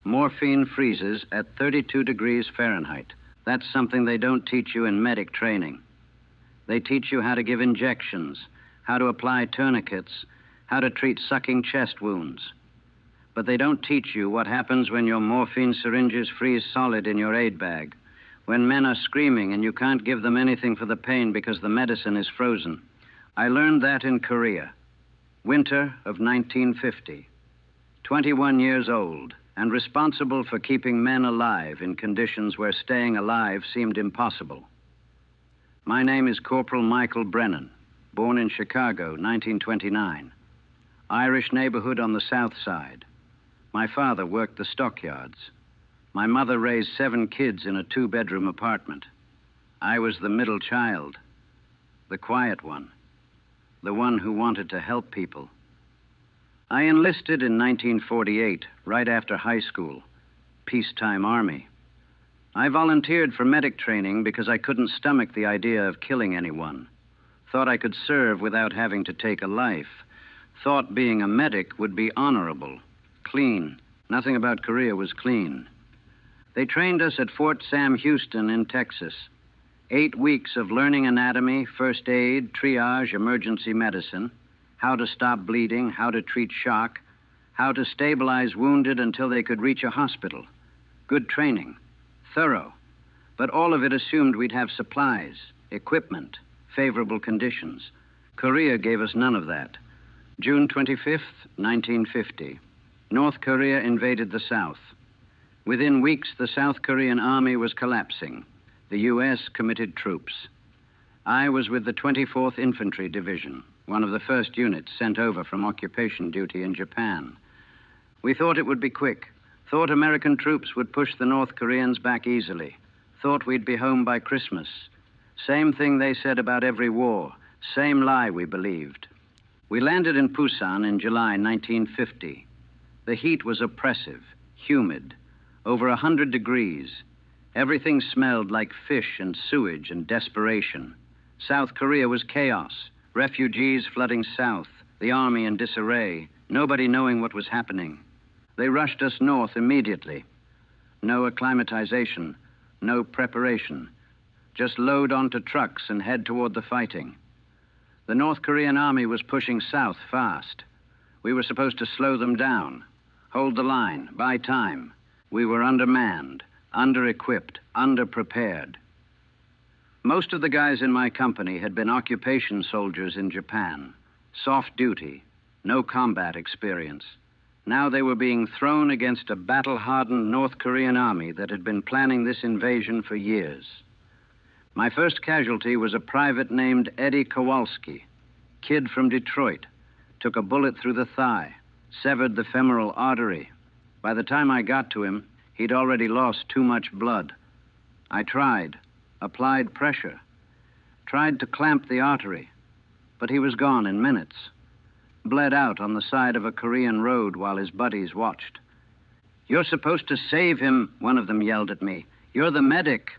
Morphine freezes at 32 degrees Fahrenheit. That's something they don't teach you in medic training. They teach you how to give injections, how to apply tourniquets, how to treat sucking chest wounds. But they don't teach you what happens when your morphine syringes freeze solid in your aid bag, when men are screaming and you can't give them anything for the pain because the medicine is frozen. I learned that in Korea, winter of 1950. 21 years old and responsible for keeping men alive in conditions where staying alive seemed impossible. My name is Corporal Michael Brennan, born in Chicago, 1929. Irish neighborhood on the south side. My father worked the stockyards. My mother raised 7 kids in a 2-bedroom apartment. I was the middle child, the quiet one, the one who wanted to help people. I enlisted in 1948, right after high school, peacetime army. I volunteered for medic training because I couldn't stomach the idea of killing anyone. Thought I could serve without having to take a life. Thought being a medic would be honorable, clean. Nothing about Korea was clean. They trained us at Fort Sam Houston in Texas. 8 weeks of learning anatomy, first aid, triage, emergency medicine, how to stop bleeding, how to treat shock, how to stabilize wounded until they could reach a hospital. Good training, thorough, but all of it assumed we'd have supplies, equipment, favorable conditions. Korea gave us none of that. June 25th, 1950. North Korea invaded the South. Within weeks, the South Korean army was collapsing. The U.S. committed troops. I was with the 24th Infantry Division, one of the first units sent over from occupation duty in Japan. We thought it would be quick. Thought American troops would push the North Koreans back easily. Thought we'd be home by Christmas. Same thing they said about every war. Same lie we believed. We landed in Busan in July 1950. The heat was oppressive, humid, over 100 degrees. Everything smelled like fish and sewage and desperation. South Korea was chaos. Refugees flooding south, the army in disarray, nobody knowing what was happening. They rushed us north immediately. No acclimatization, no preparation. Just load onto trucks and head toward the fighting. The North Korean army was pushing south fast. We were supposed to slow them down, hold the line, buy time. We were undermanned, under-equipped, under-prepared. Most of the guys in my company had been occupation soldiers in Japan. Soft duty, no combat experience. Now they were being thrown against a battle-hardened North Korean army that had been planning this invasion for years. My first casualty was a private named Eddie Kowalski, kid from Detroit. Took a bullet through the thigh, severed the femoral artery. By the time I got to him, he'd already lost too much blood. I tried, applied pressure, tried to clamp the artery, but he was gone in minutes. Bled out on the side of a Korean road while his buddies watched. "You're supposed to save him," one of them yelled at me. "You're the medic."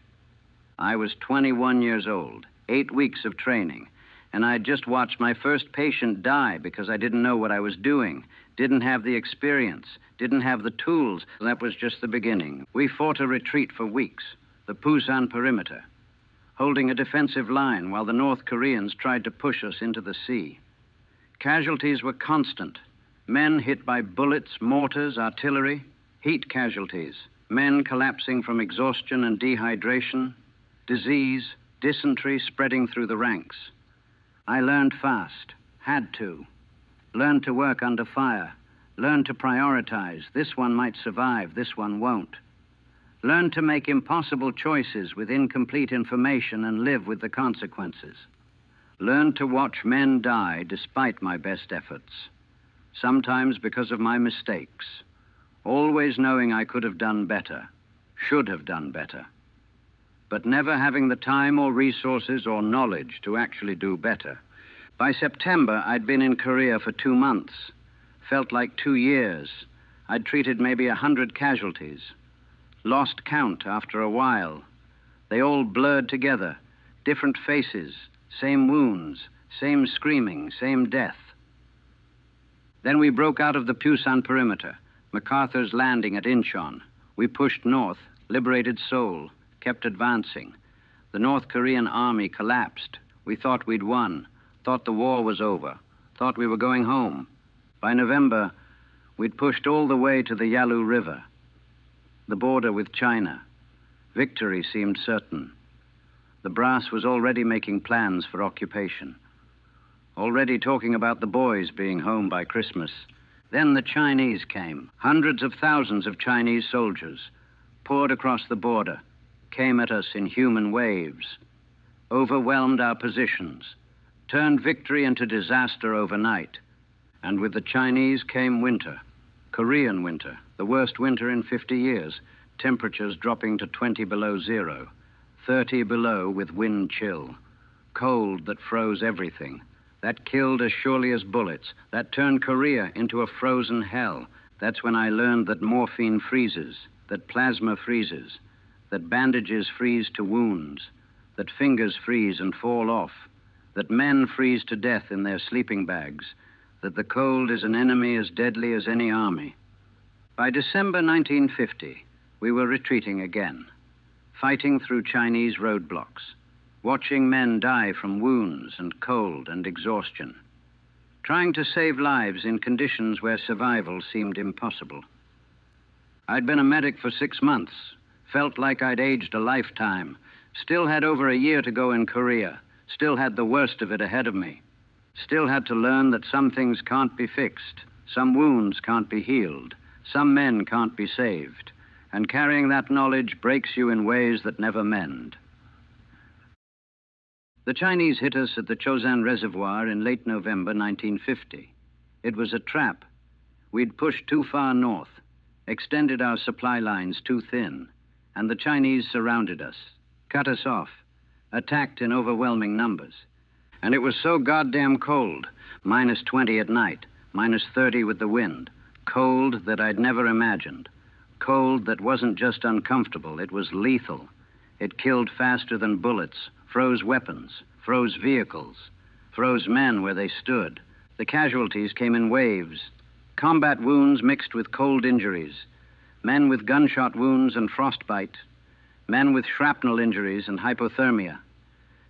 I was 21 years old, 8 weeks of training, and I'd just watched my first patient die because I didn't know what I was doing, didn't have the experience, didn't have the tools. That was just the beginning. We fought a retreat for weeks, the Busan perimeter, holding a defensive line while the North Koreans tried to push us into the sea. Casualties were constant. Men hit by bullets, mortars, artillery, heat casualties, men collapsing from exhaustion and dehydration, disease, dysentery spreading through the ranks. I learned fast, had to. Learned to work under fire, learned to prioritize. This one might survive, this one won't. Learned to make impossible choices with incomplete information and live with the consequences. Learned to watch men die despite my best efforts, sometimes because of my mistakes, always knowing I could have done better, should have done better, but never having the time or resources or knowledge to actually do better. By September, I'd been in Korea for 2 months. Felt like 2 years. I'd treated maybe 100 casualties. Lost count after a while. They all blurred together. Different faces, same wounds, same screaming, same death. Then we broke out of the Busan perimeter. MacArthur's landing at Incheon. We pushed north, liberated Seoul, kept advancing. The North Korean army collapsed. We thought we'd won, thought the war was over, thought we were going home. By November, we'd pushed all the way to the Yalu River, the border with China. Victory seemed certain. The brass was already making plans for occupation, already talking about the boys being home by Christmas. Then the Chinese came. Hundreds of thousands of Chinese soldiers poured across the border, came at us in human waves, overwhelmed our positions, turned victory into disaster overnight. And with the Chinese came winter, Korean winter, the worst winter in 50 years, temperatures dropping to 20 below zero, 30 below with wind chill, cold that froze everything. That killed as surely as bullets. That turned Korea into a frozen hell. That's when I learned that morphine freezes, that plasma freezes, that bandages freeze to wounds, that fingers freeze and fall off, that men freeze to death in their sleeping bags, that the cold is an enemy as deadly as any army. By December 1950, we were retreating again, fighting through Chinese roadblocks, watching men die from wounds and cold and exhaustion, trying to save lives in conditions where survival seemed impossible. I'd been a medic for 6 months, felt like I'd aged a lifetime, still had over a year to go in Korea, still had the worst of it ahead of me, still had to learn that some things can't be fixed, some wounds can't be healed, some men can't be saved, and carrying that knowledge breaks you in ways that never mend. The Chinese hit us at the Chosan Reservoir in late November 1950. It was a trap. We'd pushed too far north, extended our supply lines too thin, and the Chinese surrounded us, cut us off, attacked in overwhelming numbers. And it was so goddamn cold, minus 20 at night, minus 30 with the wind, cold that I'd never imagined, cold that wasn't just uncomfortable, it was lethal. It killed faster than bullets, froze weapons, froze vehicles, froze men where they stood. The casualties came in waves, combat wounds mixed with cold injuries, men with gunshot wounds and frostbite, men with shrapnel injuries and hypothermia,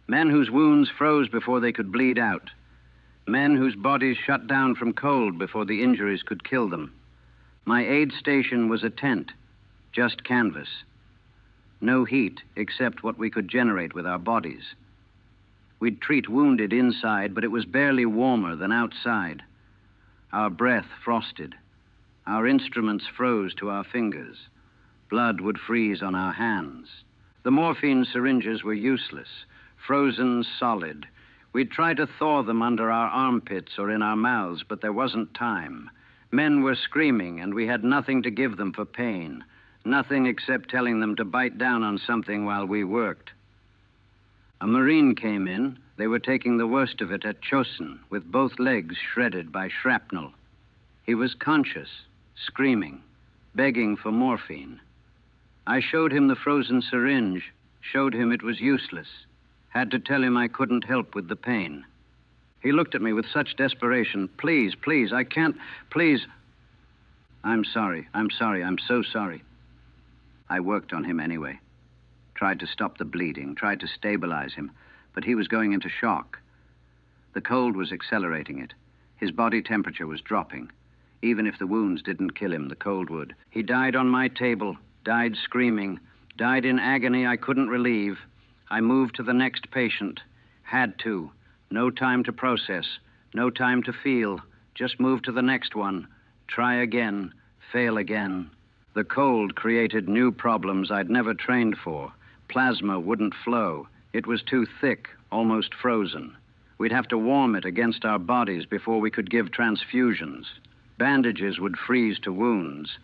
men whose wounds froze before they could bleed out, men whose bodies shut down from cold before the injuries could kill them. My aid station was a tent, just canvas. No heat except what we could generate with our bodies. We'd treat wounded inside, but it was barely warmer than outside. Our breath frosted. Our instruments froze to our fingers. Blood would freeze on our hands. The morphine syringes were useless, frozen solid. We'd try to thaw them under our armpits or in our mouths, but there wasn't time. Men were screaming, and we had nothing to give them for pain. Nothing except telling them to bite down on something while we worked. A Marine came in. They were taking the worst of it at Chosin, with both legs shredded by shrapnel. He was conscious, screaming, begging for morphine. I showed him the frozen syringe, showed him it was useless, had to tell him I couldn't help with the pain. He looked at me with such desperation. Please, please, I can't, please. I'm sorry, I'm so sorry. I worked on him anyway. Tried to stop the bleeding, tried to stabilize him, but he was going into shock. The cold was accelerating it. His body temperature was dropping. Even if the wounds didn't kill him, the cold would. He died on my table, died screaming, died in agony I couldn't relieve. I moved to the next patient. Had to. No time to process, no time to feel. Just move to the next one. Try again, fail again. The cold created new problems I'd never trained for. Plasma wouldn't flow. It was too thick, almost frozen. We'd have to warm it against our bodies before we could give transfusions. Bandages would freeze to wounds.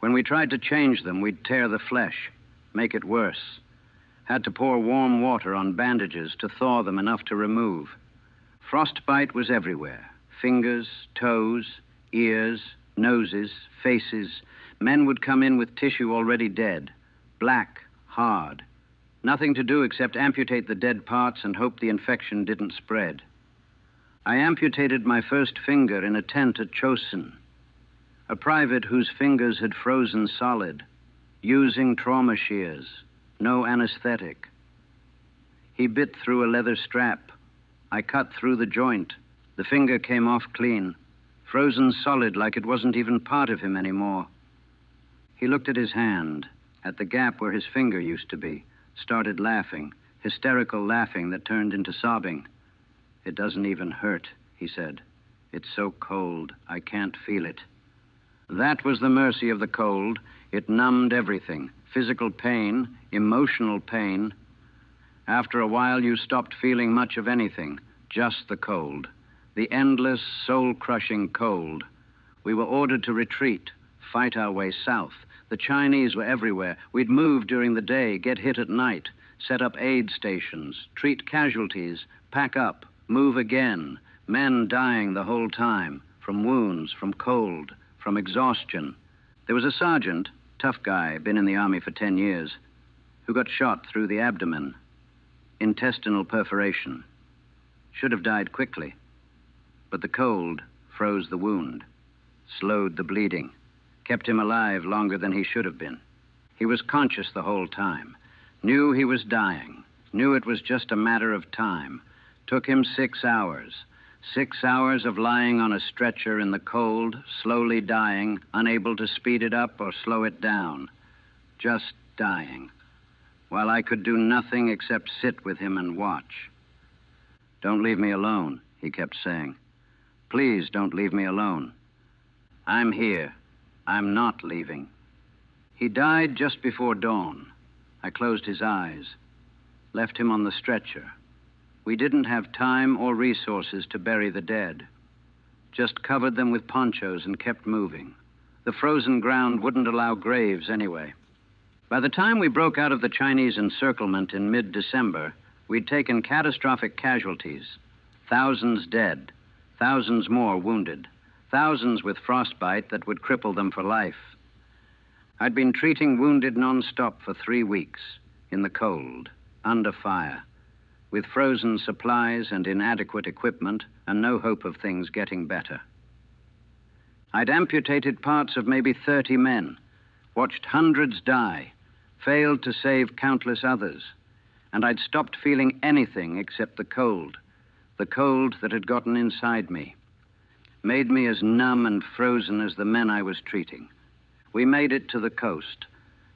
When we tried to change them, we'd tear the flesh, make it worse. Had to pour warm water on bandages to thaw them enough to remove. Frostbite was everywhere. Fingers, toes, ears, noses, faces. Men would come in with tissue already dead, black, hard. Nothing to do except amputate the dead parts and hope the infection didn't spread. I amputated my first finger in a tent at Chosin. A private whose fingers had frozen solid, using trauma shears, no anesthetic. He bit through a leather strap. I cut through the joint. The finger came off clean, frozen solid like it wasn't even part of him anymore. He looked at his hand, at the gap where his finger used to be, started laughing, hysterical laughing that turned into sobbing. "It doesn't even hurt," he said. "It's so cold, I can't feel it." That was the mercy of the cold. It numbed everything, physical pain, emotional pain. After a while, you stopped feeling much of anything, just the cold, the endless, soul-crushing cold. We were ordered to retreat, fight our way south. The Chinese were everywhere. We'd move during the day, get hit at night, set up aid stations, treat casualties, pack up, move again. Men dying the whole time, from wounds, from cold, from exhaustion. There was a sergeant, tough guy, been in the Army for 10 years, who got shot through the abdomen. Intestinal perforation. Should have died quickly. But the cold froze the wound, slowed the bleeding, kept him alive longer than he should have been. He was conscious the whole time, knew he was dying, knew it was just a matter of time. Took him 6 hours. 6 hours of lying on a stretcher in the cold, slowly dying, unable to speed it up or slow it down. Just dying. While I could do nothing except sit with him and watch. "Don't leave me alone," he kept saying. "Please don't leave me alone. I'm here. I'm not leaving." He died just before dawn. I closed his eyes, left him on the stretcher. We didn't have time or resources to bury the dead. Just covered them with ponchos and kept moving. The frozen ground wouldn't allow graves anyway. By the time we broke out of the Chinese encirclement in mid-December, we'd taken catastrophic casualties. Thousands dead, thousands more wounded, thousands with frostbite that would cripple them for life. I'd been treating wounded nonstop for 3 weeks, in the cold, under fire, with frozen supplies and inadequate equipment and no hope of things getting better. I'd amputated parts of maybe 30 men, watched hundreds die, failed to save countless others, and I'd stopped feeling anything except the cold that had gotten inside me, made me as numb and frozen as the men I was treating. We made it to the coast,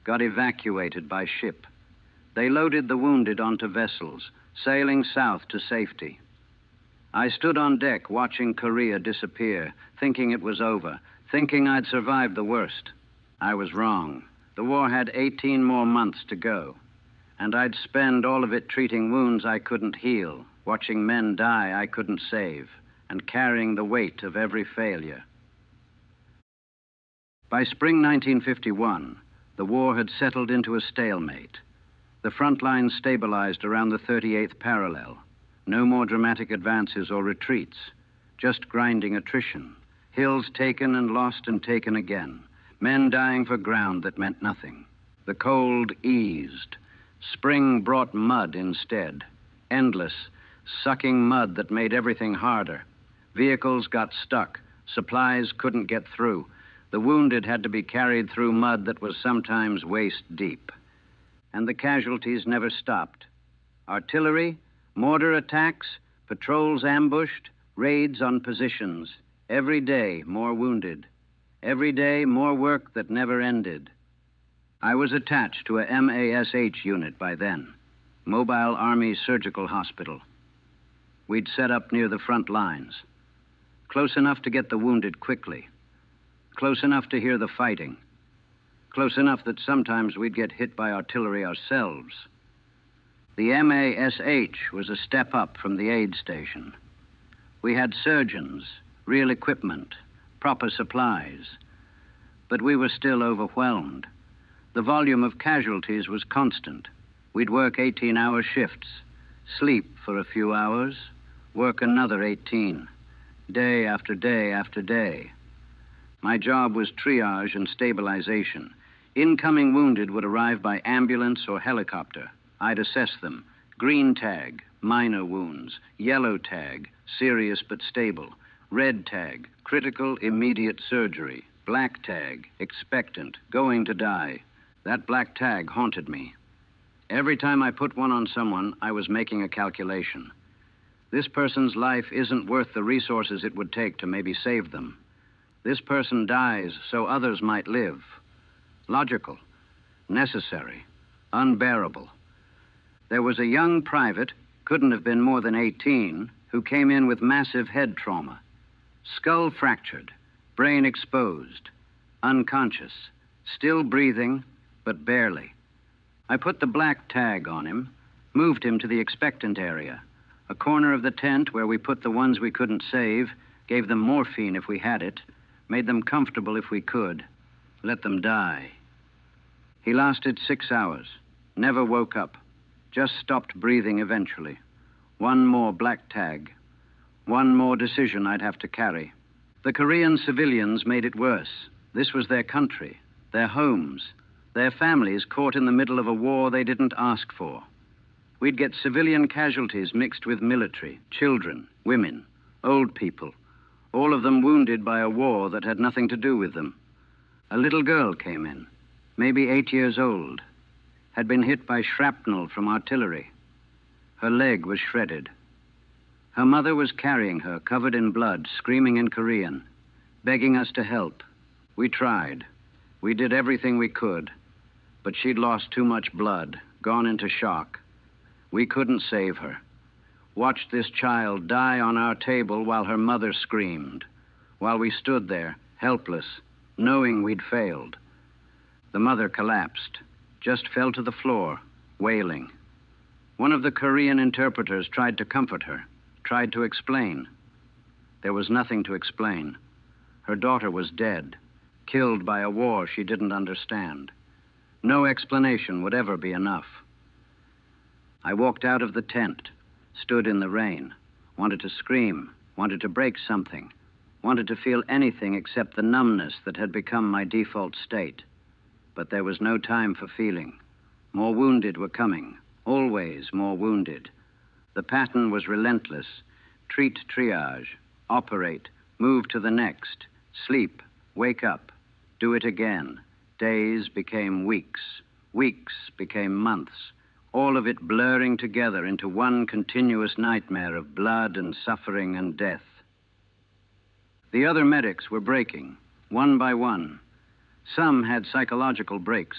got evacuated by ship. They loaded the wounded onto vessels, sailing south to safety. I stood on deck watching Korea disappear, thinking it was over, thinking I'd survived the worst. I was wrong. The war had 18 more months to go, and I'd spend all of it treating wounds I couldn't heal, watching men die I couldn't save, and carrying the weight of every failure. By spring 1951, the war had settled into a stalemate. The front lines stabilized around the 38th parallel. No more dramatic advances or retreats, just grinding attrition. Hills taken and lost and taken again. Men dying for ground that meant nothing. The cold eased. Spring brought mud instead. Endless, sucking mud that made everything harder. Vehicles got stuck. Supplies couldn't get through. The wounded had to be carried through mud that was sometimes waist deep. And the casualties never stopped. Artillery, mortar attacks, patrols ambushed, raids on positions. Every day, more wounded. Every day, more work that never ended. I was attached to a MASH unit by then, Mobile Army Surgical Hospital. We'd set up near the front lines, close enough to get the wounded quickly, close enough to hear the fighting, close enough that sometimes we'd get hit by artillery ourselves. The MASH was a step up from the aid station. We had surgeons, real equipment, proper supplies, but we were still overwhelmed. The volume of casualties was constant. We'd work 18-hour shifts, sleep for a few hours, work another 18, day after day after day. My job was triage and stabilization. Incoming wounded would arrive by ambulance or helicopter. I'd assess them. Green tag, minor wounds. Yellow tag, serious but stable. Red tag, critical immediate surgery. Black tag, expectant, going to die. That black tag haunted me. Every time I put one on someone, I was making a calculation. This person's life isn't worth the resources it would take to maybe save them. This person dies so others might live. Logical, necessary, unbearable. There was a young private, couldn't have been more than 18, who came in with massive head trauma. Skull fractured, brain exposed, unconscious, still breathing, but barely. I put the black tag on him, moved him to the expectant area, a corner of the tent where we put the ones we couldn't save, gave them morphine if we had it, made them comfortable if we could, let them die. He lasted 6 hours, never woke up, just stopped breathing eventually. One more black tag, one more decision I'd have to carry. The Korean civilians made it worse. This was their country, their homes, their families caught in the middle of a war they didn't ask for. We'd get civilian casualties mixed with military, children, women, old people, all of them wounded by a war that had nothing to do with them. A little girl came in, maybe 8 years old, had been hit by shrapnel from artillery. Her leg was shredded. Her mother was carrying her, covered in blood, screaming in Korean, begging us to help. We tried. We did everything we could, but she'd lost too much blood, gone into shock. We couldn't save her. Watched this child die on our table while her mother screamed, while we stood there, helpless, knowing we'd failed. The mother collapsed, just fell to the floor, wailing. One of the Korean interpreters tried to comfort her, tried to explain. There was nothing to explain. Her daughter was dead, killed by a war she didn't understand. No explanation would ever be enough. I walked out of the tent, stood in the rain, wanted to scream, wanted to break something, wanted to feel anything except the numbness that had become my default state. But there was no time for feeling. More wounded were coming, always more wounded. The pattern was relentless. Treat, triage, operate, move to the next, sleep, wake up, do it again. Days became weeks, weeks became months, all of it blurring together into one continuous nightmare of blood and suffering and death. The other medics were breaking, one by one. Some had psychological breaks,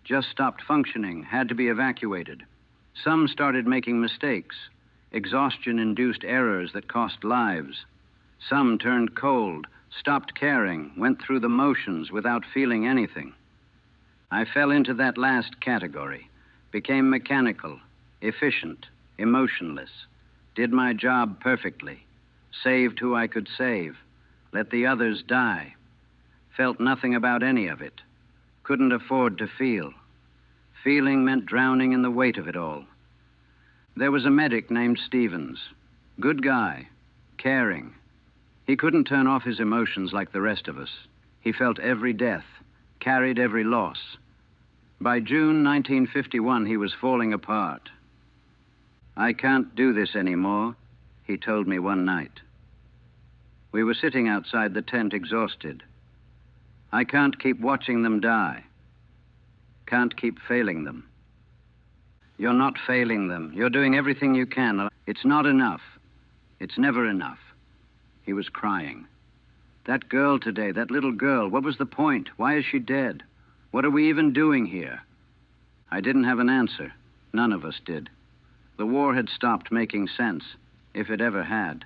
just stopped functioning, had to be evacuated. Some started making mistakes, exhaustion-induced errors that cost lives. Some turned cold, stopped caring, went through the motions without feeling anything. I fell into that last category, became mechanical, efficient, emotionless, did my job perfectly, saved who I could save, let the others die, felt nothing about any of it, couldn't afford to feel. Feeling meant drowning in the weight of it all. There was a medic named Stevens, good guy, caring. He couldn't turn off his emotions like the rest of us. He felt every death, carried every loss. By June 1951, he was falling apart. "I can't do this anymore," he told me one night. We were sitting outside the tent, exhausted. "I can't keep watching them die. Can't keep failing them." "You're not failing them. You're doing everything you can. It's not enough. It's never enough." He was crying. "That girl today, that little girl, what was the point? Why is she dead? What are we even doing here?" I didn't have an answer. None of us did. The war had stopped making sense, if it ever had.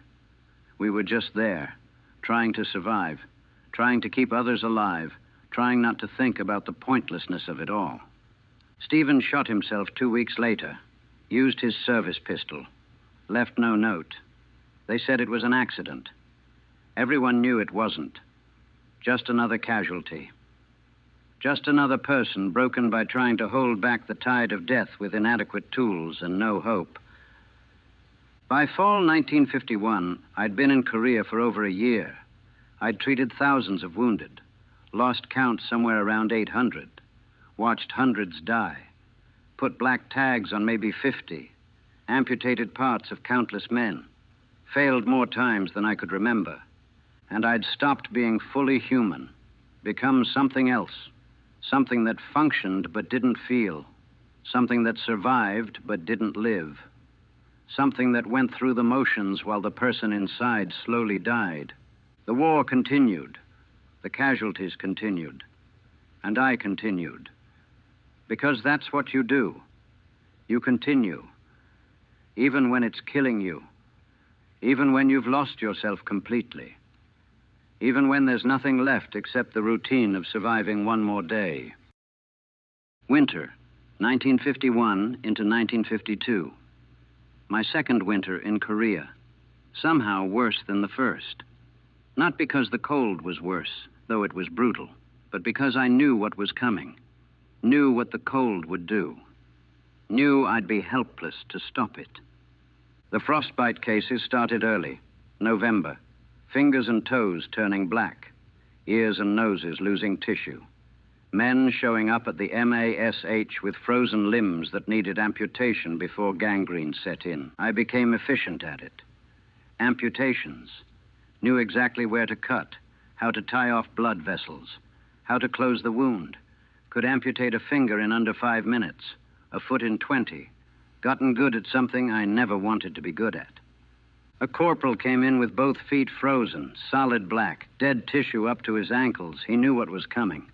We were just there, trying to survive, trying to keep others alive, trying not to think about the pointlessness of it all. Stephen shot himself 2 weeks later, used his service pistol, left no note. They said it was an accident. Everyone knew it wasn't. Just another casualty. Just another person broken by trying to hold back the tide of death with inadequate tools and no hope. By fall 1951, I'd been in Korea for over a year. I'd treated thousands of wounded, lost count somewhere around 800, watched hundreds die, put black tags on maybe 50, amputated parts of countless men, failed more times than I could remember, and I'd stopped being fully human. become something else, something that functioned but didn't feel, something that survived but didn't live, something that went through the motions while the person inside slowly died. The war continued, the casualties continued, and I continued. Because that's what you do. You continue, even when it's killing you, even when you've lost yourself completely, even when there's nothing left except the routine of surviving one more day. Winter, 1951 into 1952. My second winter in Korea, somehow worse than the first. Not because the cold was worse, though it was brutal, but because I knew what was coming, knew what the cold would do, knew I'd be helpless to stop it. The frostbite cases started early, November, fingers and toes turning black, ears and noses losing tissue, men showing up at the MASH with frozen limbs that needed amputation before gangrene set in. I became efficient at it. Amputations. Knew exactly where to cut, how to tie off blood vessels, how to close the wound. Could amputate a finger in under 5 minutes, a foot in 20. Gotten good at something I never wanted to be good at. A corporal came in with both feet frozen, solid black, dead tissue up to his ankles. He knew what was coming.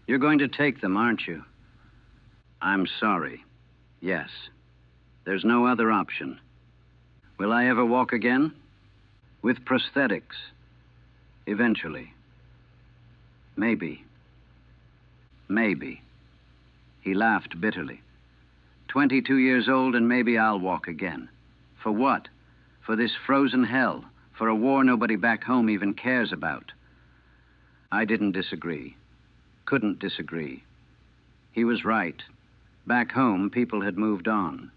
You're going to take them, aren't you? I'm sorry. Yes. There's no other option. Will I ever walk again? With prosthetics. Eventually. Maybe. Maybe. He laughed bitterly. 22 years old and maybe I'll walk again. For what? For this frozen hell. For a war nobody back home even cares about. I didn't disagree. Couldn't disagree. He was right. Back home, people had moved on.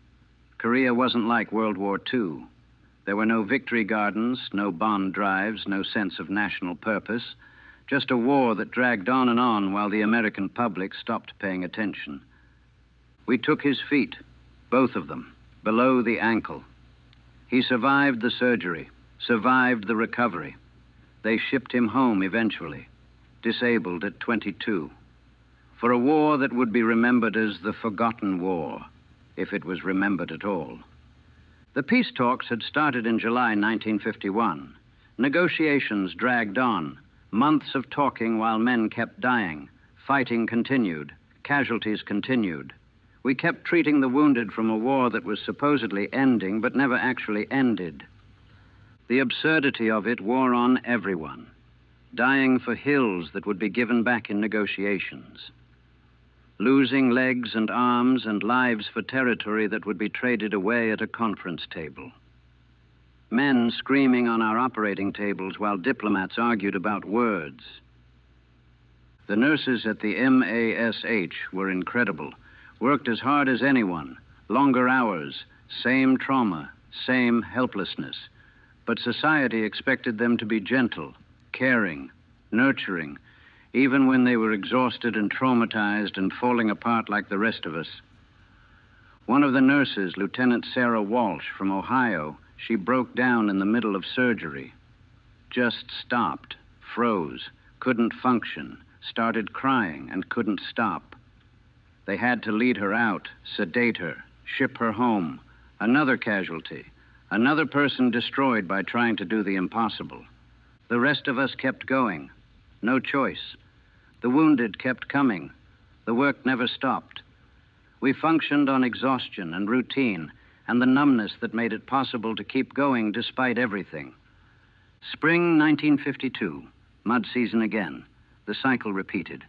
Korea wasn't like World War II. There were no victory gardens, no bond drives, no sense of national purpose. Just a war that dragged on and on while the American public stopped paying attention. We took his feet, both of them, below the ankle. He survived the surgery, survived the recovery. They shipped him home eventually, disabled at 22, for a war that would be remembered as the forgotten war, if it was remembered at all. The peace talks had started in July 1951. Negotiations dragged on, months of talking while men kept dying. Fighting continued, casualties continued. We kept treating the wounded from a war that was supposedly ending but never actually ended. The absurdity of it wore on everyone, dying for hills that would be given back in negotiations, losing legs and arms and lives for territory that would be traded away at a conference table. Men screaming on our operating tables while diplomats argued about words. The nurses at the MASH were incredible, worked as hard as anyone, longer hours, same trauma, same helplessness. But society expected them to be gentle, caring, nurturing, even when they were exhausted and traumatized and falling apart like the rest of us. One of the nurses, Lieutenant Sarah Walsh from Ohio, she broke down in the middle of surgery. Just stopped, froze, couldn't function, started crying and couldn't stop. They had to lead her out, sedate her, ship her home. Another casualty, another person destroyed by trying to do the impossible. The rest of us kept going. No choice. The wounded kept coming. The work never stopped. We functioned on exhaustion and routine and the numbness that made it possible to keep going despite everything. Spring 1952, mud season again. The cycle repeated.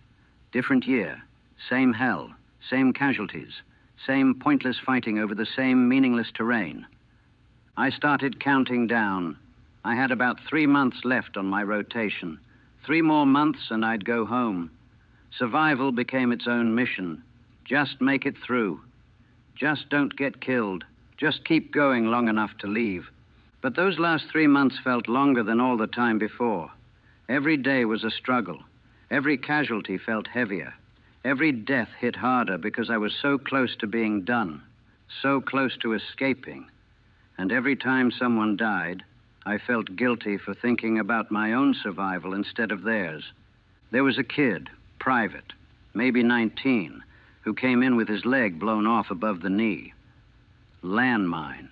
Different year, same hell, same casualties, same pointless fighting over the same meaningless terrain. I started counting down. I had about 3 months left on my rotation. 3 more months and I'd go home. Survival became its own mission. Just make it through. Just don't get killed. Just keep going long enough to leave. But those last 3 months felt longer than all the time before. Every day was a struggle. Every casualty felt heavier. Every death hit harder because I was so close to being done, so close to escaping. And every time someone died, I felt guilty for thinking about my own survival instead of theirs. There was a kid, private, maybe 19, who came in with his leg blown off above the knee. Landmine.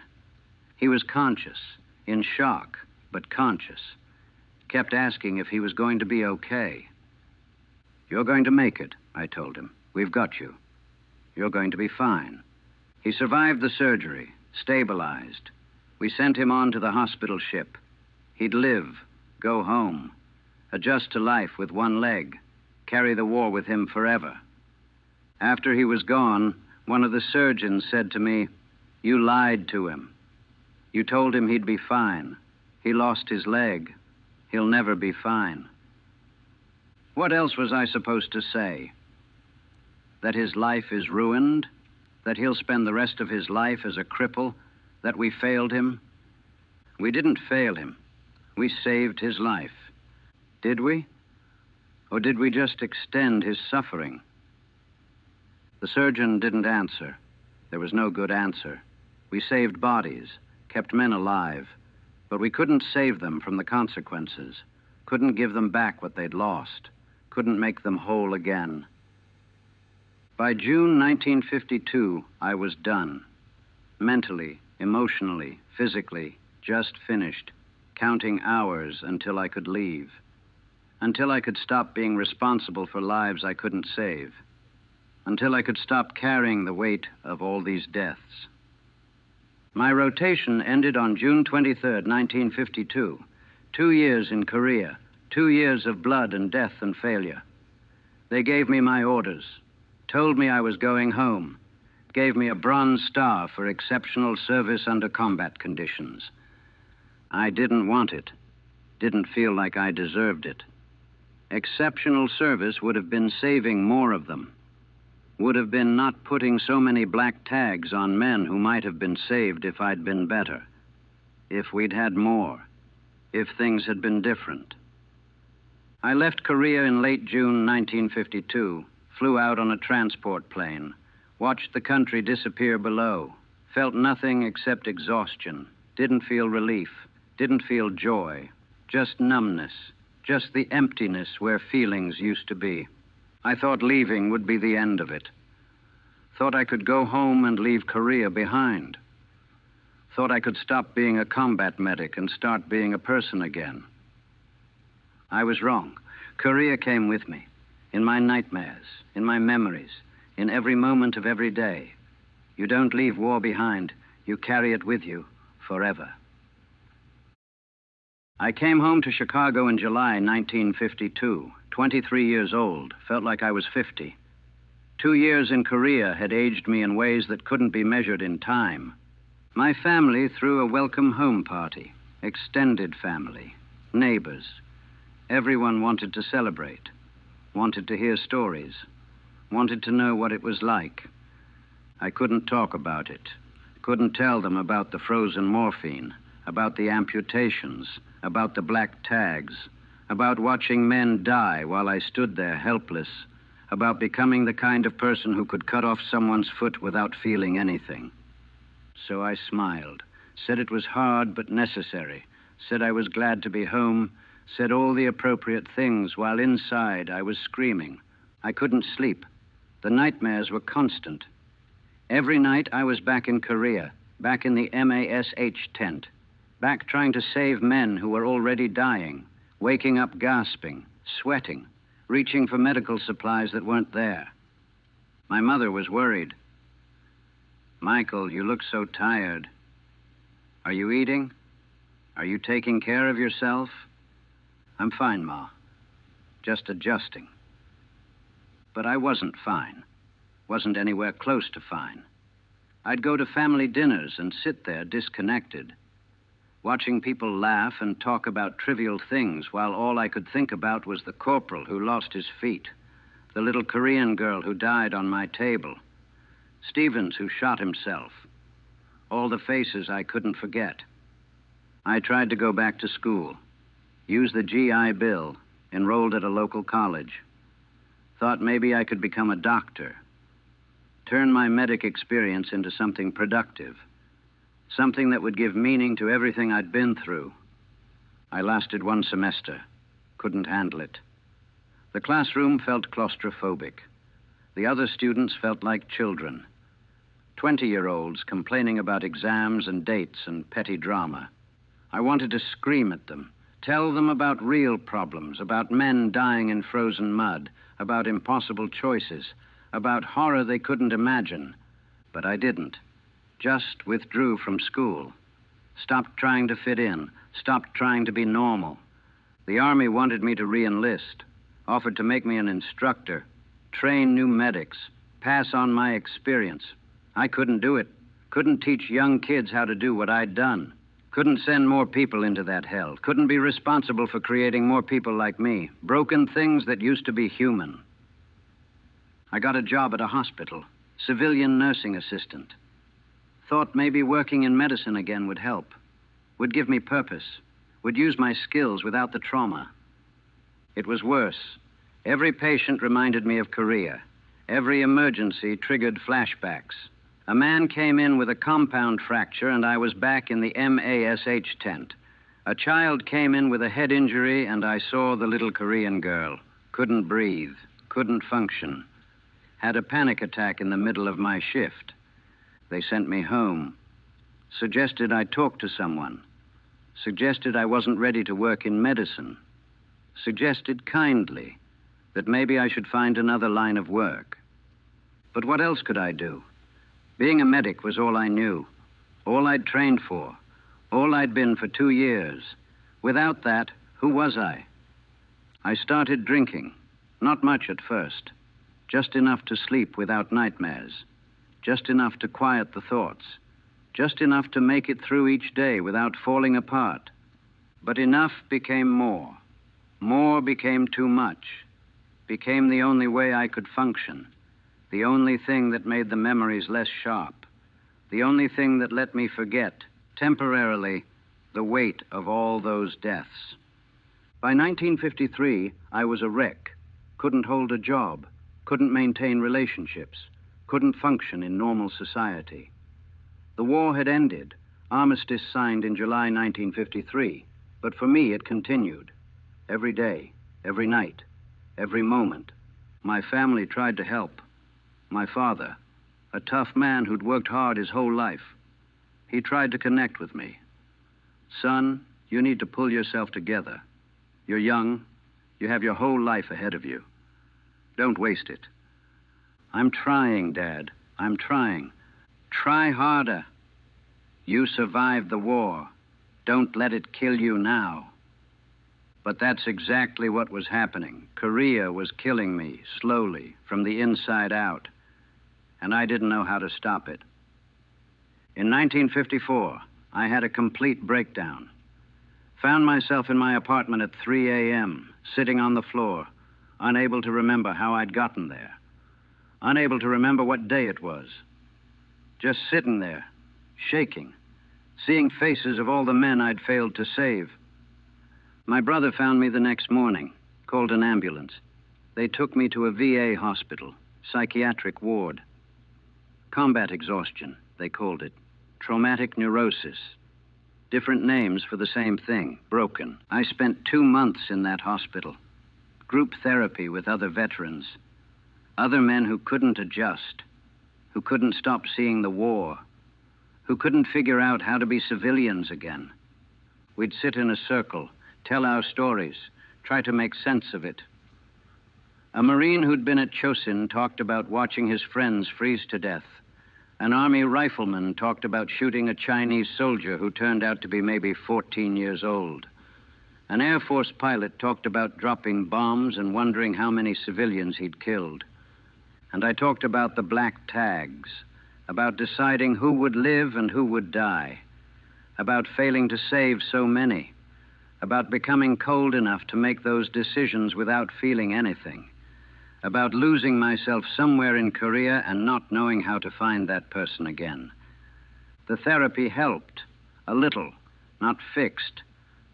He was conscious, in shock, but conscious. Kept asking if he was going to be okay. "You're going to make it," I told him. "We've got you. You're going to be fine." He survived the surgery, stabilized. We sent him on to the hospital ship. He'd live, go home, adjust to life with one leg, carry the war with him forever. After he was gone, one of the surgeons said to me, "You lied to him. You told him he'd be fine. He lost his leg. He'll never be fine." What else was I supposed to say? That his life is ruined? That he'll spend the rest of his life as a cripple? That we failed him? We didn't fail him. We saved his life. Did we? Or did we just extend his suffering? The surgeon didn't answer. There was no good answer. We saved bodies, kept men alive, but we couldn't save them from the consequences, couldn't give them back what they'd lost, couldn't make them whole again. By June 1952, I was done. Mentally, emotionally, physically, just finished, counting hours until I could leave, until I could stop being responsible for lives I couldn't save, until I could stop carrying the weight of all these deaths. My rotation ended on June 23rd, 1952. 2 years in Korea, 2 years of blood and death and failure. They gave me my orders, told me I was going home, gave me a Bronze Star for exceptional service under combat conditions. I didn't want it, didn't feel like I deserved it. Exceptional service would have been saving more of them, would have been not putting so many black tags on men who might have been saved if I'd been better, if we'd had more, if things had been different. I left Korea in late June 1952, flew out on a transport plane, watched the country disappear below, felt nothing except exhaustion, didn't feel relief, didn't feel joy, just numbness, just the emptiness where feelings used to be. I thought leaving would be the end of it. Thought I could go home and leave Korea behind. Thought I could stop being a combat medic and start being a person again. I was wrong. Korea came with me, in my nightmares, in my memories, in every moment of every day. You don't leave war behind. You carry it with you forever. I came home to Chicago in July 1952, 23 years old, felt like I was 50. 2 years in Korea had aged me in ways that couldn't be measured in time. My family threw a welcome home party, extended family, neighbors. Everyone wanted to celebrate, wanted to hear stories, wanted to know what it was like. I couldn't talk about it, couldn't tell them about the frozen morphine, about the amputations, about the black tags, about watching men die while I stood there helpless, about becoming the kind of person who could cut off someone's foot without feeling anything. So I smiled, said it was hard but necessary, said I was glad to be home, said all the appropriate things while inside I was screaming. I couldn't sleep. The nightmares were constant. Every night I was back in Korea, back in the MASH tent, back trying to save men who were already dying, waking up gasping, sweating, reaching for medical supplies that weren't there. My mother was worried. "Michael, you look so tired. Are you eating? Are you taking care of yourself?" "I'm fine, Ma. Just adjusting." But I wasn't fine. Wasn't anywhere close to fine. I'd go to family dinners and sit there disconnected, watching people laugh and talk about trivial things while all I could think about was the corporal who lost his feet, the little Korean girl who died on my table, Stevens who shot himself, all the faces I couldn't forget. I tried to go back to school, used the GI Bill, enrolled at a local college, thought maybe I could become a doctor, turn my medic experience into something productive, something that would give meaning to everything I'd been through. I lasted 1 semester, couldn't handle it. The classroom felt claustrophobic. The other students felt like children. 20-year-olds complaining about exams and dates and petty drama. I wanted to scream at them, tell them about real problems, about men dying in frozen mud, about impossible choices, about horror they couldn't imagine. But I didn't. Just withdrew from school. Stopped trying to fit in. Stopped trying to be normal. The Army wanted me to re-enlist, offered to make me an instructor, train new medics, pass on my experience. I couldn't do it. Couldn't teach young kids how to do what I'd done. Couldn't send more people into that hell. Couldn't be responsible for creating more people like me. Broken things that used to be human. I got a job at a hospital, civilian nursing assistant. Thought maybe working in medicine again would help. Would give me purpose. Would use my skills without the trauma. It was worse. Every patient reminded me of Korea. Every emergency triggered flashbacks. A man came in with a compound fracture, and I was back in the MASH tent. A child came in with a head injury, and I saw the little Korean girl. Couldn't breathe. Couldn't function. Had a panic attack in the middle of my shift. They sent me home. Suggested I talk to someone. Suggested I wasn't ready to work in medicine. Suggested kindly that maybe I should find another line of work. But what else could I do? Being a medic was all I knew, all I'd trained for, all I'd been for 2 years. Without that, who was I? I started drinking, not much at first, just enough to sleep without nightmares, just enough to quiet the thoughts, just enough to make it through each day without falling apart. But enough became more. More became too much, became the only way I could function, the only thing that made the memories less sharp, the only thing that let me forget, temporarily, the weight of all those deaths. By 1953, I was a wreck, couldn't hold a job, couldn't maintain relationships, couldn't function in normal society. The war had ended, armistice signed in July 1953, but for me it continued. Every day, every night, every moment. My family tried to help. My father, a tough man who'd worked hard his whole life, he tried to connect with me. Son, you need to pull yourself together. You're young. You have your whole life ahead of you. Don't waste it. I'm trying, Dad. I'm trying. Try harder. You survived the war. Don't let it kill you now. But that's exactly what was happening. Korea was killing me, slowly, from the inside out. And I didn't know how to stop it. In 1954, I had a complete breakdown. Found myself in my apartment at 3 a.m., sitting on the floor, unable to remember how I'd gotten there. Unable to remember what day it was. Just sitting there, shaking, seeing faces of all the men I'd failed to save. My brother found me the next morning, called an ambulance. They took me to a VA hospital, psychiatric ward. Combat exhaustion, they called it. Traumatic neurosis. Different names for the same thing, broken. I spent 2 months in that hospital. Group therapy with other veterans. Other men who couldn't adjust, who couldn't stop seeing the war, who couldn't figure out how to be civilians again. We'd sit in a circle, tell our stories, try to make sense of it. A Marine who'd been at Chosin talked about watching his friends freeze to death. An Army rifleman talked about shooting a Chinese soldier who turned out to be maybe 14 years old. An Air Force pilot talked about dropping bombs and wondering how many civilians he'd killed. And I talked about the black tags, about deciding who would live and who would die, about failing to save so many, about becoming cold enough to make those decisions without feeling anything, about losing myself somewhere in Korea and not knowing how to find that person again. The therapy helped, a little, not fixed,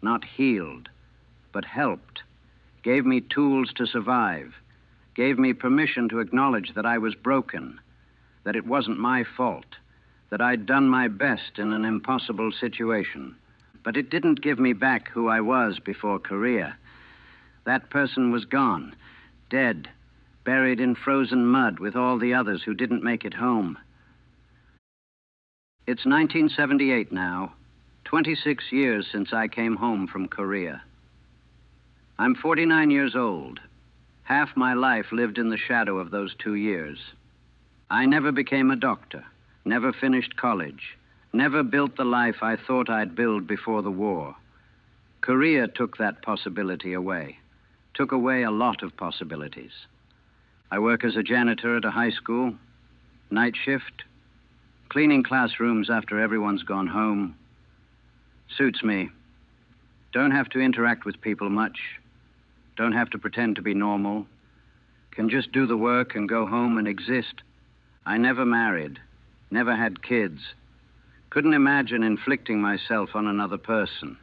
not healed, but helped, gave me tools to survive, gave me permission to acknowledge that I was broken, that it wasn't my fault, that I'd done my best in an impossible situation. But it didn't give me back who I was before Korea. That person was gone. dead, buried in frozen mud with all the others who didn't make it home. It's 1978 now, 26 years since I came home from Korea. I'm 49 years old. Half my life lived in the shadow of those 2 years. I never became a doctor, never finished college, never built the life I thought I'd build before the war. Korea took that possibility away, took away a lot of possibilities. I work as a janitor at a high school, night shift, cleaning classrooms after everyone's gone home. Suits me. Don't have to interact with people much. Don't have to pretend to be normal. Can just do the work and go home and exist. I never married, never had kids. Couldn't imagine inflicting myself on another person.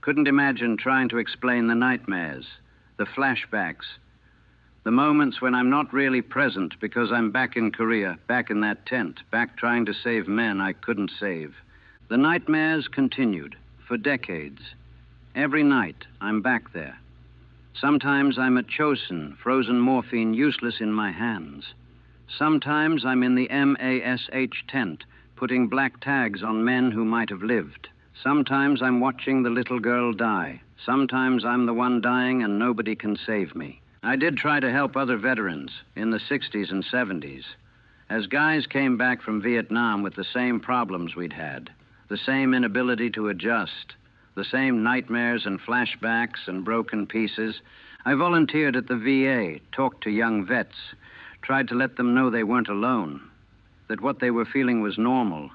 Couldn't imagine trying to explain the nightmares, the flashbacks, the moments when I'm not really present because I'm back in Korea, back in that tent, back trying to save men I couldn't save. The nightmares continued for decades. Every night, I'm back there. Sometimes I'm at Chosin, frozen morphine useless in my hands. Sometimes I'm in the MASH tent, putting black tags on men who might have lived. Sometimes I'm watching the little girl die. Sometimes I'm the one dying and nobody can save me. I did try to help other veterans in the 60s and 70s. As guys came back from Vietnam with the same problems we'd had, the same inability to adjust, the same nightmares and flashbacks and broken pieces, I volunteered at the VA, talked to young vets, tried to let them know they weren't alone, that what they were feeling was normal,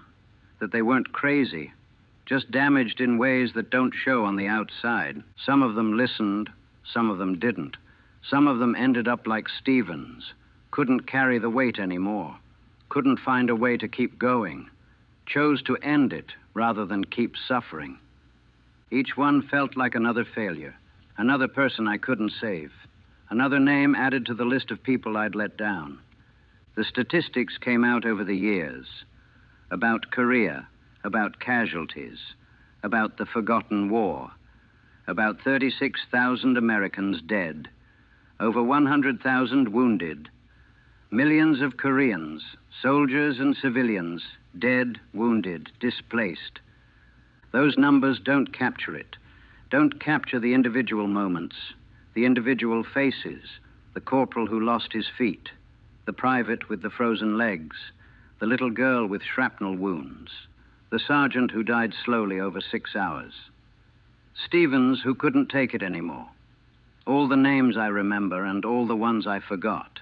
that they weren't crazy, just damaged in ways that don't show on the outside. Some of them listened, some of them didn't. Some of them ended up like Stevens, couldn't carry the weight anymore, couldn't find a way to keep going, chose to end it rather than keep suffering. Each one felt like another failure, another person I couldn't save, another name added to the list of people I'd let down. The statistics came out over the years about Korea, about casualties, about the forgotten war, about 36,000 Americans dead, over 100,000 wounded, millions of Koreans, soldiers and civilians, dead, wounded, displaced. Those numbers don't capture it, don't capture the individual moments, the individual faces, the corporal who lost his feet, the private with the frozen legs, the little girl with shrapnel wounds, the sergeant who died slowly over 6 hours, Stevens who couldn't take it anymore. All the names I remember and all the ones I forgot.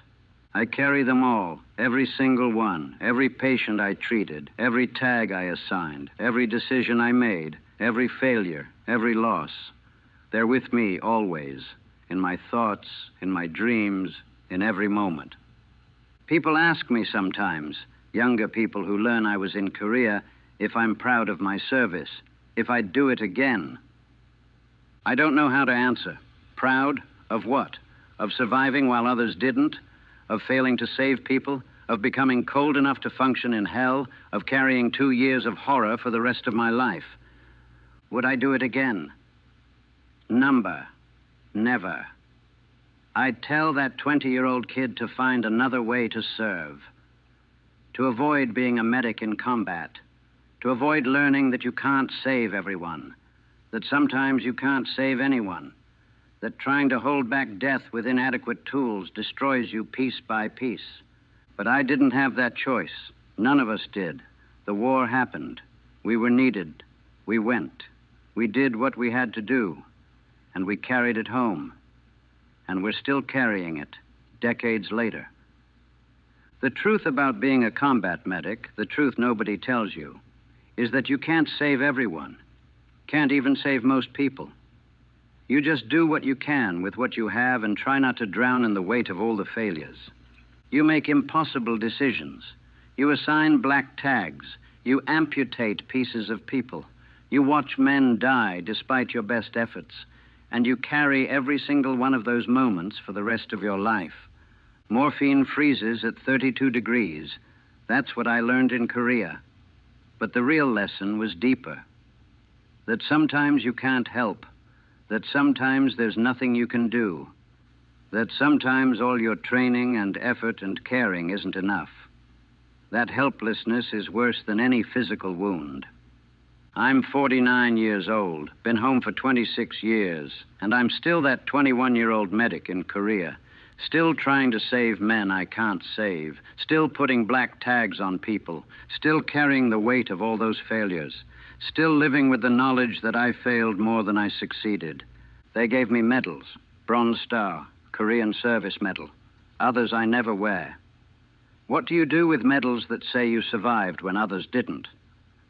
I carry them all, every single one, every patient I treated, every tag I assigned, every decision I made, every failure, every loss. They're with me always, in my thoughts, in my dreams, in every moment. People ask me sometimes, younger people who learn I was in Korea, if I'm proud of my service, if I'd do it again. I don't know how to answer. Proud of what? Of surviving while others didn't? Of failing to save people? Of becoming cold enough to function in hell? Of carrying 2 years of horror for the rest of my life? Would I do it again? Number. Never. I'd tell that 20-year-old kid to find another way to serve, to avoid being a medic in combat, to avoid learning that you can't save everyone, that sometimes you can't save anyone, that trying to hold back death with inadequate tools destroys you piece by piece. But I didn't have that choice. None of us did. The war happened. We were needed. We went. We did what we had to do. And we carried it home. And we're still carrying it, decades later. The truth about being a combat medic, the truth nobody tells you, is that you can't save everyone. Can't even save most people. You just do what you can with what you have and try not to drown in the weight of all the failures. You make impossible decisions. You assign black tags. You amputate pieces of people. You watch men die despite your best efforts. And you carry every single one of those moments for the rest of your life. Morphine freezes at 32 degrees. That's what I learned in Korea. But the real lesson was deeper. That sometimes you can't help. That sometimes there's nothing you can do. That sometimes all your training and effort and caring isn't enough. That helplessness is worse than any physical wound. I'm 49 years old, been home for 26 years, and I'm still that 21-year-old medic in Korea, still trying to save men I can't save, still putting black tags on people, still carrying the weight of all those failures, still living with the knowledge that I failed more than I succeeded. They gave me medals, Bronze Star, Korean Service Medal, others I never wear. What do you do with medals that say you survived when others didn't?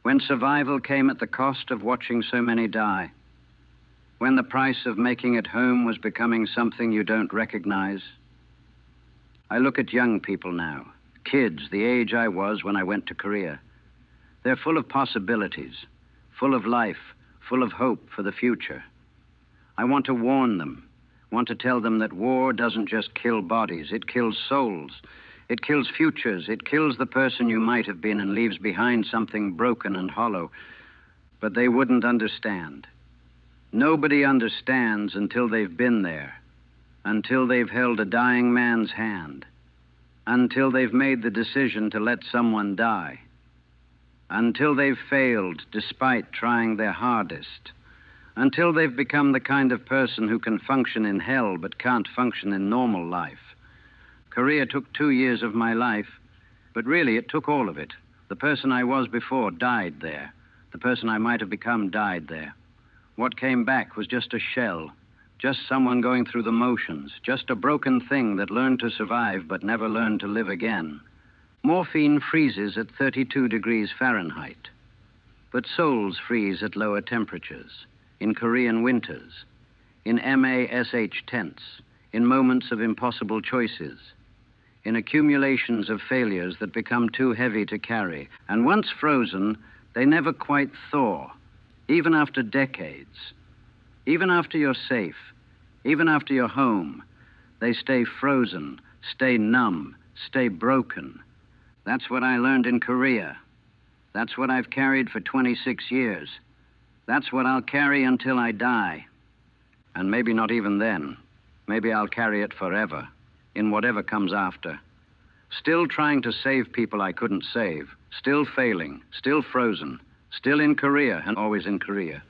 When survival came at the cost of watching so many die? When the price of making it home was becoming something you don't recognize? I look at young people now, kids the age I was when I went to Korea. They're full of possibilities, full of life, full of hope for the future. I want to warn them, want to tell them that war doesn't just kill bodies, it kills souls. It kills futures. It kills the person you might have been and leaves behind something broken and hollow. But they wouldn't understand. Nobody understands until they've been there, until they've held a dying man's hand, until they've made the decision to let someone die, until they've failed despite trying their hardest, until they've become the kind of person who can function in hell but can't function in normal life. Korea took 2 years of my life, but really it took all of it. The person I was before died there. The person I might have become died there. What came back was just a shell, just someone going through the motions, just a broken thing that learned to survive but never learned to live again. Morphine freezes at 32 degrees Fahrenheit, but souls freeze at lower temperatures, in Korean winters, in MASH tents, in moments of impossible choices, in accumulations of failures that become too heavy to carry. And once frozen, they never quite thaw, even after decades. Even after you're safe, even after you're home, they stay frozen, stay numb, stay broken. That's what I learned in Korea. That's what I've carried for 26 years. That's what I'll carry until I die. And maybe not even then. Maybe I'll carry it forever, in whatever comes after. Still trying to save people I couldn't save, still failing, still frozen, still in Korea and always in Korea.